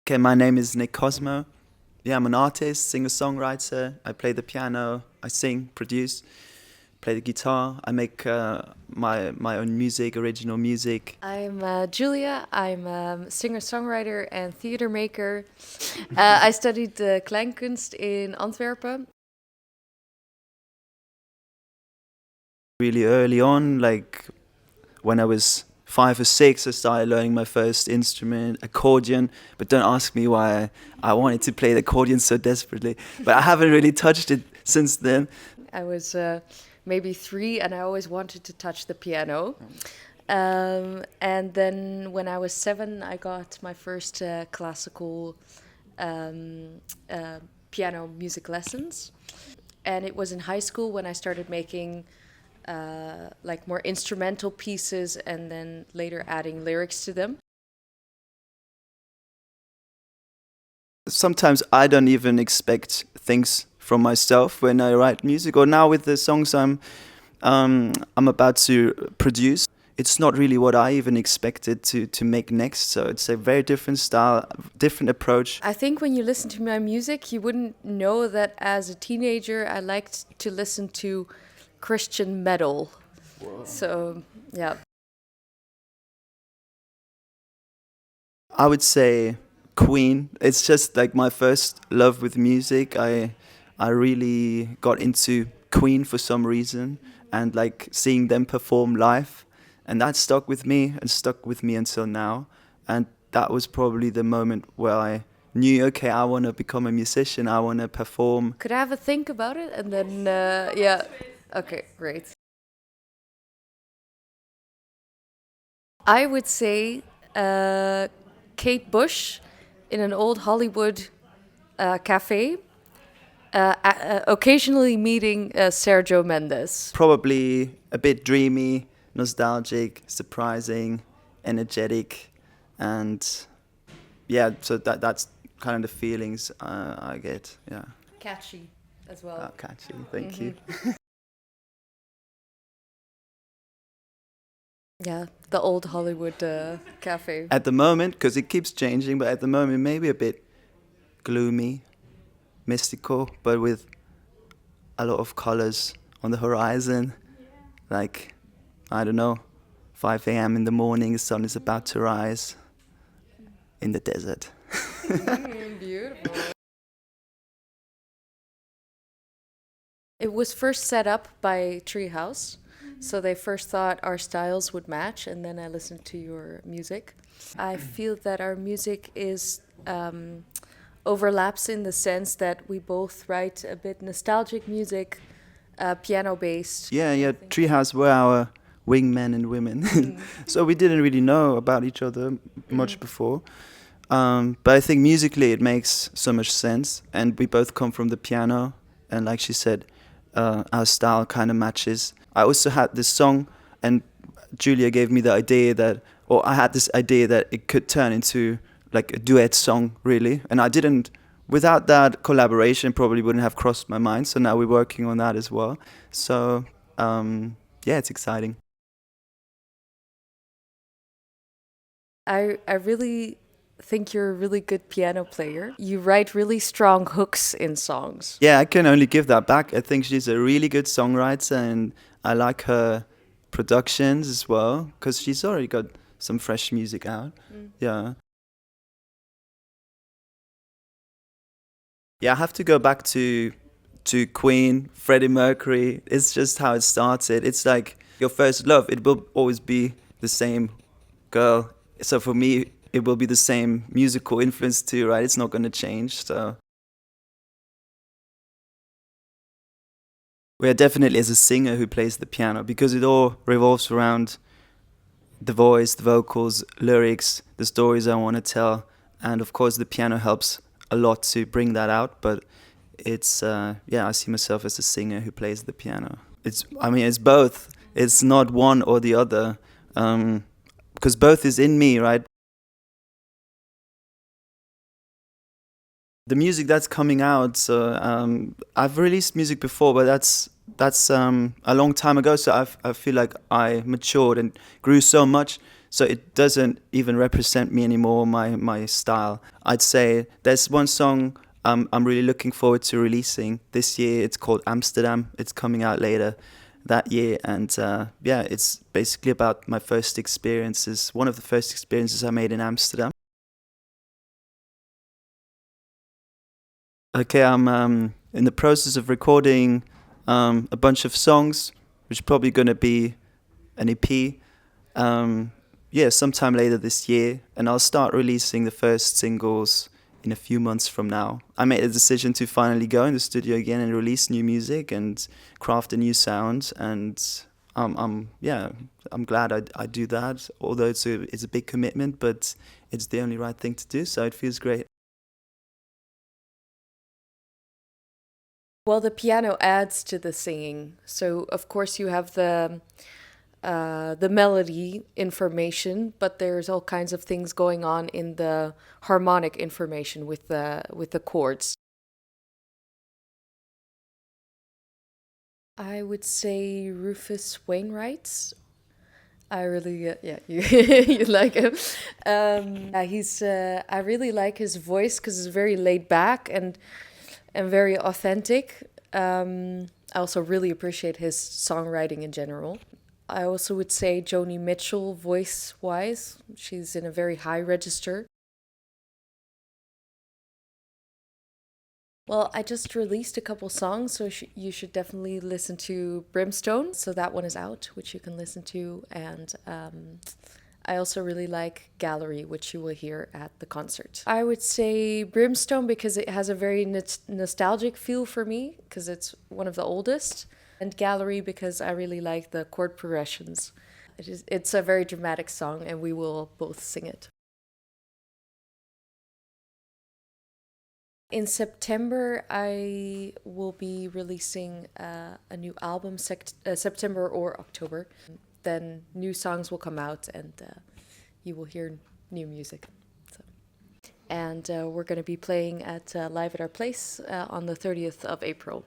Okay, my name is Nik Cosmo. Yeah, I'm an artist, singer-songwriter. I play the piano, I sing, produce, play the guitar. I make my own music, original music. I'm Julia. I'm a singer-songwriter and theater maker. I studied Kleinkunst in Antwerp. Really early on, like when I was 5 or 6, I started learning my first instrument, accordion. But don't ask me why I wanted to play the accordion so desperately. But I haven't really touched it since then. I was maybe 3 and I always wanted to touch the piano. And then when I was 7, I got my first classical um, piano music lessons. And it was in high school when I started making like more instrumental pieces and then later adding lyrics to them. Sometimes I don't even expect things from myself when I write music. Or now with the songs I'm about to produce, it's not really what I even expected to make next. So it's a very different style, different approach. I think when you listen to my music, you wouldn't know that as a teenager I liked to listen to Christian metal. Whoa. So, yeah. I would say Queen. It's just like my first love with music. I really got into Queen for some reason, and like seeing them perform live, and that stuck with me and stuck with me until now. And that was probably the moment where I knew, okay, I want to become a musician. I want to perform. Could I have a think about it? And then, yeah. Okay, great. I would say Kate Bush in an old Hollywood cafe, occasionally meeting Sergio Mendes. Probably a bit dreamy, nostalgic, surprising, energetic, and yeah. So that's kind of the feelings I get. Yeah. Catchy as well. Oh, catchy. Thank you. Yeah, the old Hollywood cafe. At the moment, because it keeps changing, but at the moment maybe a bit gloomy, mystical, but with a lot of colors on the horizon. Like, I don't know, 5 a.m. in the morning, the sun is about to rise in the desert. Beautiful. It was first set up by Treehouse. So they first thought our styles would match, and then I listened to your music. I feel that our music is overlaps in the sense that we both write a bit nostalgic music, piano-based. Yeah. Treehouse were our wingmen and women. So we didn't really know about each other much before. But I think musically it makes so much sense. And we both come from the piano. And like she said, our style kind of matches. I also had this song, and Julia gave me the idea that, or I had this idea that it could turn into like a duet song, really. And I didn't, without that collaboration, probably wouldn't have crossed my mind. So now we're working on that as well. So yeah, it's exciting. I really think you're a really good piano player. You write really strong hooks in songs. Yeah, I can only give that back. I think she's a really good songwriter, and I like her productions as well, because she's already got some fresh music out. Yeah. Yeah, I have to go back to Queen, Freddie Mercury. It's just how it started. It's like your first love. It will always be the same girl. So for me, it will be the same musical influence too, right? It's not going to change. So we are definitely as a singer who plays the piano, because it all revolves around the voice, the vocals, lyrics, the stories I want to tell. And of course, the piano helps a lot to bring that out. But it's, yeah, I see myself as a singer who plays the piano. It's both. It's not one or the other. Because both is in me, right? The music that's coming out, so I've released music before, but that's a long time ago. So I feel like I matured and grew so much, so it doesn't even represent me anymore, my style. I'd say there's one song I'm really looking forward to releasing this year. It's called Amsterdam. It's coming out later that year, and yeah, it's basically about my first experiences, one of the first experiences I made in Amsterdam. Okay, I'm in the process of recording a bunch of songs, which is probably going to be an EP. Yeah, sometime later this year, and I'll start releasing the first singles in a few months from now. I made a decision to finally go in the studio again and release new music and craft a new sound, and yeah, I'm glad I do that. Although it's a big commitment, but it's the only right thing to do, so it feels great. Well, the piano adds to the singing. So, of course, you have the melody information, but there's all kinds of things going on in the harmonic information with the chords. I would say Rufus Wainwright. I really, yeah, you, you like him. Yeah, I really like his voice because it's very laid back and very authentic. I also really appreciate his songwriting in general. I also would say Joni Mitchell, voice-wise. She's in a very high register. Well, I just released a couple songs, so you should definitely listen to Brimstone. So that one is out, which you can listen to. And I also really like Gallery, which you will hear at the concert. I would say Brimstone because it has a very nostalgic feel for me, because it's one of the oldest. And Gallery because I really like the chord progressions. It's a very dramatic song, and we will both sing it. In September, I will be releasing a new album, September or October. Then new songs will come out, and you will hear new music. So. And we're going to be playing at Live at Our Place on the 30th of April.